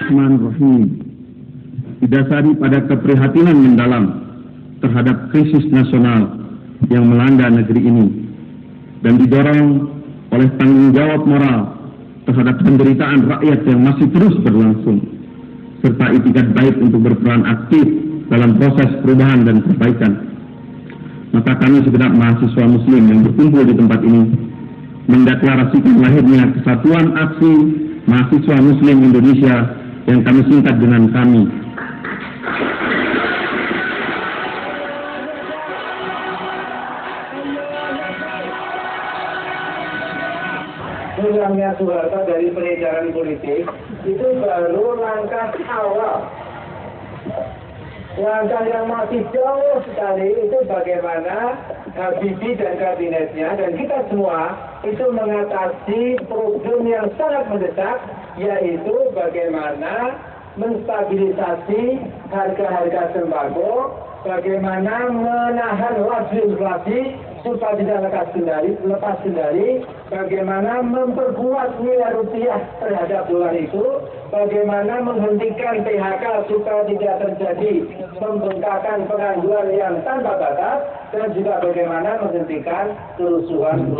Bismillahirrahmanirrahim. Didasari pada keprihatinan mendalam terhadap krisis nasional yang melanda negeri ini dan didorong oleh tanggung jawab moral terhadap penderitaan rakyat yang masih terus berlangsung, serta itikat baik untuk berperan aktif dalam proses perubahan dan perbaikan, maka kami segenap mahasiswa muslim yang berkumpul di tempat ini mendeklarasikan lahirnya Kesatuan Aksi Mahasiswa Muslim Indonesia yang kami singkat dengan KAMI. Hilangnya Soeharto dari peredaran politik itu baru langkah awal. Langkah yang masih jauh sekali itu bagaimana Habibie dan kabinetnya dan kita semua itu mengatasi problem yang sangat mendesak, yaitu bagaimana menstabilisasi harga-harga sembako, bagaimana menahan laju inflasi supaya tidak lepas kendali, bagaimana memperkuat nilai rupiah terhadap dolar itu, bagaimana menghentikan PHK supaya tidak terjadi pembengkakan pengangguran yang tanpa batas, dan juga bagaimana menghentikan kerusuhan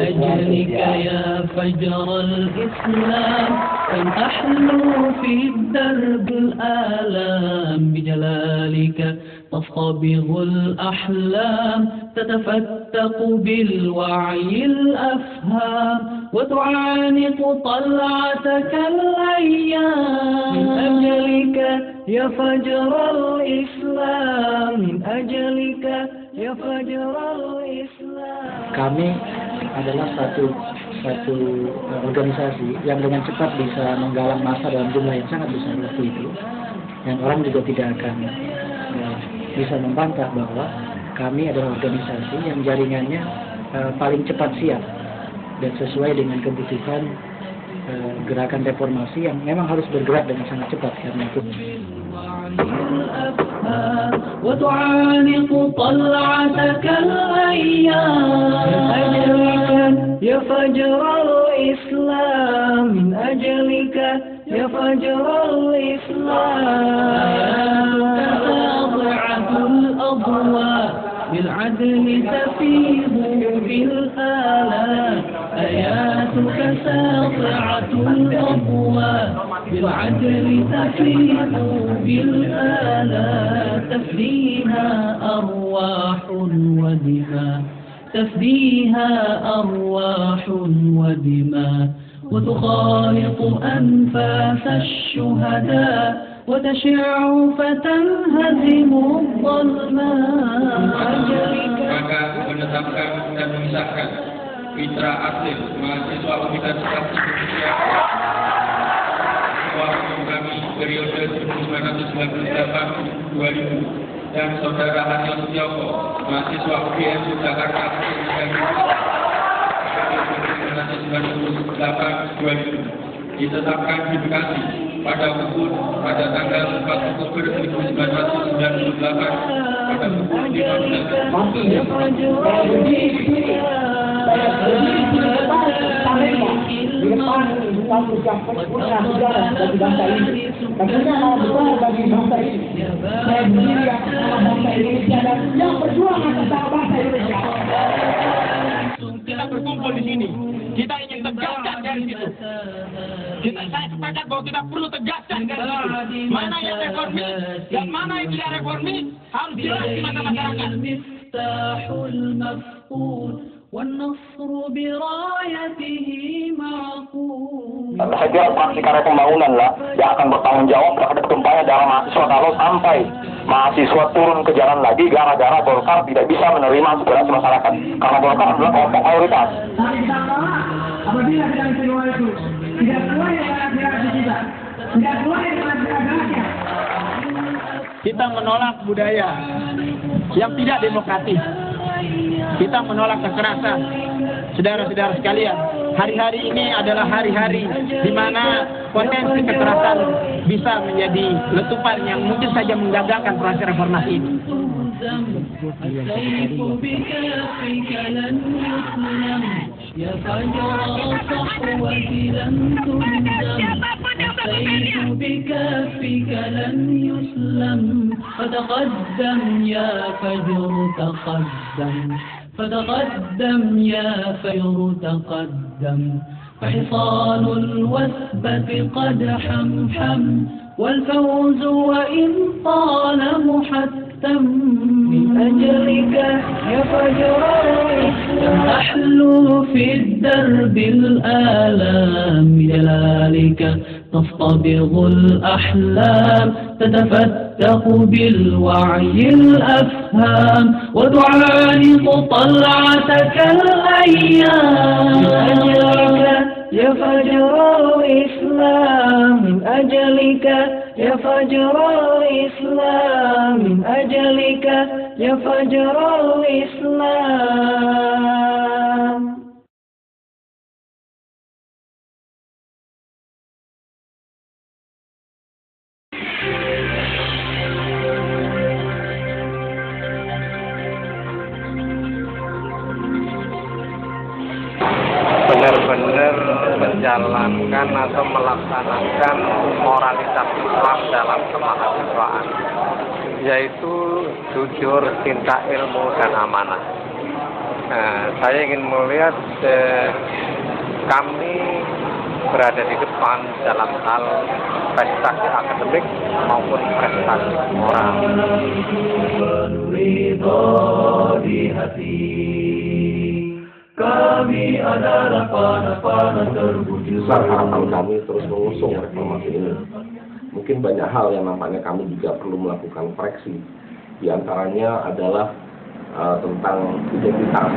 تصطبغ الأحلام تتفتق بالوعي الأفهام وتعانق طلعتك الأيام من أجلك يا فجر الإسلام من أجلك يا فجر الإسلام. Kami adalah satu organisasi yang dengan cepat bisa menggalang massa dalam jumlah yang sangat besar waktu itu, dan orang juga tidak akan bisa membantah bahwa kami adalah organisasi yang jaringannya paling cepat siap dan sesuai dengan kebutuhan gerakan reformasi yang memang harus bergerak dengan sangat cepat karena itu. وتعانق طلعتك الأيام يا فجر الإسلام من أجلك يا فجر الإسلام ساطعة الأضواء بالعدل تفيض بالآلام آياتك ساطعة الأضواء بالعدل تفيض بالآلام تفديها أرواح ودماء تفديها أرواح ودماء وتخالط أنفاس الشهداء وتشع فتنهزم الظلماء. Maka menetapkan dan memisahkan mitra aktif mahasiswa Universitas Indonesia waktu kami periode 1998-2000 dan saudara Hanil Setioko mahasiswa UGM Jakarta periode 1998-2000 ditetapkan di Bekasi pada tanggal 4 Oktober 1998 pada pukul 15. Kita berkumpul di sini. Kita ingin tegaskan dari situ. Saya sepakat bahwa kita perlu tegaskan dari situ. Mana yang reformis dan mana yang tidak reformis harus jelas di mata masyarakat. Saya kira fraksi Karya Pembangunan lah yang akan bertanggung jawab terhadap tumpahnya darah mahasiswa kalau sampai mahasiswa turun ke jalan lagi gara-gara Golkar tidak bisa menerima aspirasi masyarakat karena Golkar adalah kelompok mayoritas. Apabila tidak semua itu tidak sesuai dengan aspirasi kita, tidak sesuai dengan aspirasi. Kita menolak budaya yang tidak demokratis. Kita menolak kekerasan. Saudara-saudara sekalian, hari-hari ini adalah hari-hari di mana potensi kekerasan bisa menjadi letupan yang mungkin saja menggagalkan proses reformasi ini. بكفك لن يسلم فتقدم يا فجر تقدم فتقدم يا فجر تقدم فحصان الوثبة قد حمحم والفوز وإن طال محتم من أجلك يا فجر الإسلام أحلو في الدرب الآلام بجلالك تصطبغ الأحلام تتفتق بالوعي الأفهام وتعانق طلعتك الأيام من أجلك يا فجر الإسلام من أجلك يا فجر الإسلام من أجلك يا فجر الإسلام. Benar-benar menjalankan atau melaksanakan moralitas Islam dalam kemahasiswaan, yaitu jujur, cinta ilmu, dan amanah. Saya ingin melihat kami berada di depan dalam hal prestasi akademik maupun prestasi moral. Kami adalah panas-panas terwujud. Besar harapan kami terus mengusung reformasi ini. Mungkin banyak hal yang nampaknya kami juga perlu melakukan koreksi. Di antaranya adalah tentang identitas.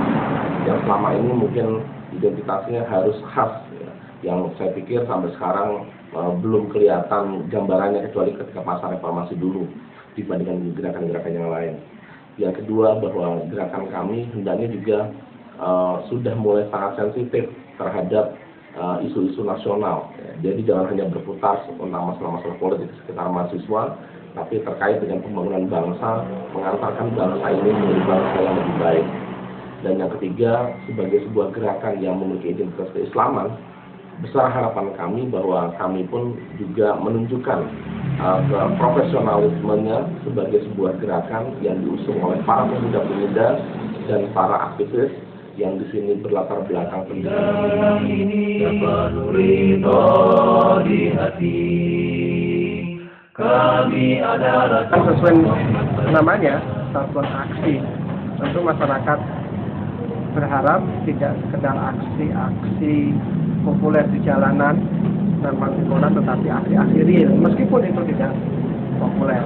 Yang selama ini mungkin identitasnya harus khas, ya. Yang saya pikir sampai sekarang belum kelihatan gambarannya kecuali ketika masa reformasi dulu dibandingkan gerakan-gerakan yang lain. Yang kedua, bahwa gerakan kami hendaknya juga sudah mulai sangat sensitif terhadap isu-isu nasional. Jadi jangan hanya berputar tentang masalah-masalah politik sekitar mahasiswa, tapi terkait dengan pembangunan bangsa, mengantarkan bangsa ini menjadi bangsa yang lebih baik. Dan yang ketiga, sebagai sebuah gerakan yang memiliki identitas keislaman, besar harapan kami bahwa kami pun juga menunjukkan profesionalismenya sebagai sebuah gerakan yang diusung oleh para pemuda-pemuda dan para aktivis yang di sini berlatar belakang pendidikan. Ini penuh ridho di hati. Kami adalah sesuai namanya satuan aksi. Tentu masyarakat berharap tidak sekedar aksi-aksi populer di jalanan dan mantibola, tetapi aksi-aksi real, meskipun itu tidak populer.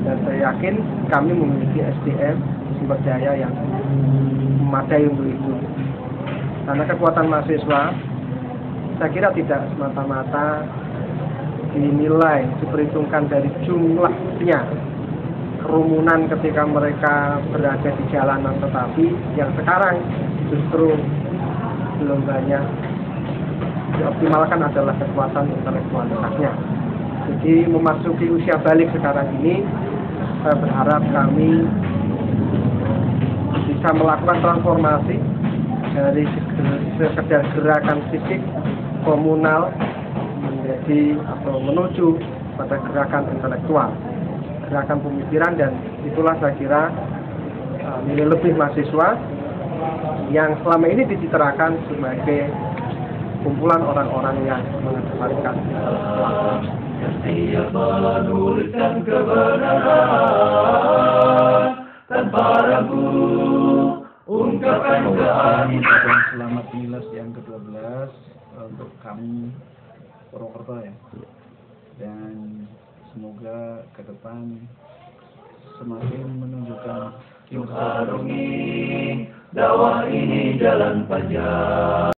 Dan saya yakin kami memiliki SDM, sumber daya yang memadai untuk itu. Karena kekuatan mahasiswa, saya kira tidak semata-mata dinilai, diperhitungkan dari jumlahnya kerumunan ketika mereka berada di jalanan, tetapi yang sekarang justru belum banyak dioptimalkan adalah kekuatan intelektualitasnya. Jadi memasuki usia balik sekarang ini, saya berharap kami bisa melakukan transformasi dari sekedar gerakan fisik komunal menjadi atau menuju pada gerakan intelektual, gerakan pemikiran, dan itulah saya kira nilai lebih mahasiswa yang selama ini dicitrakan sebagai kumpulan orang-orang yang mengedepankan intelektual. Setiap menuliskan kebenaran tanpa ragu, ungkapkan keadilan. Selamat milas yang ke-12 untuk kami Purwokerto ya. Dan semoga ke depan semakin menunjukkan Yuk arungi dakwah ini jalan panjang.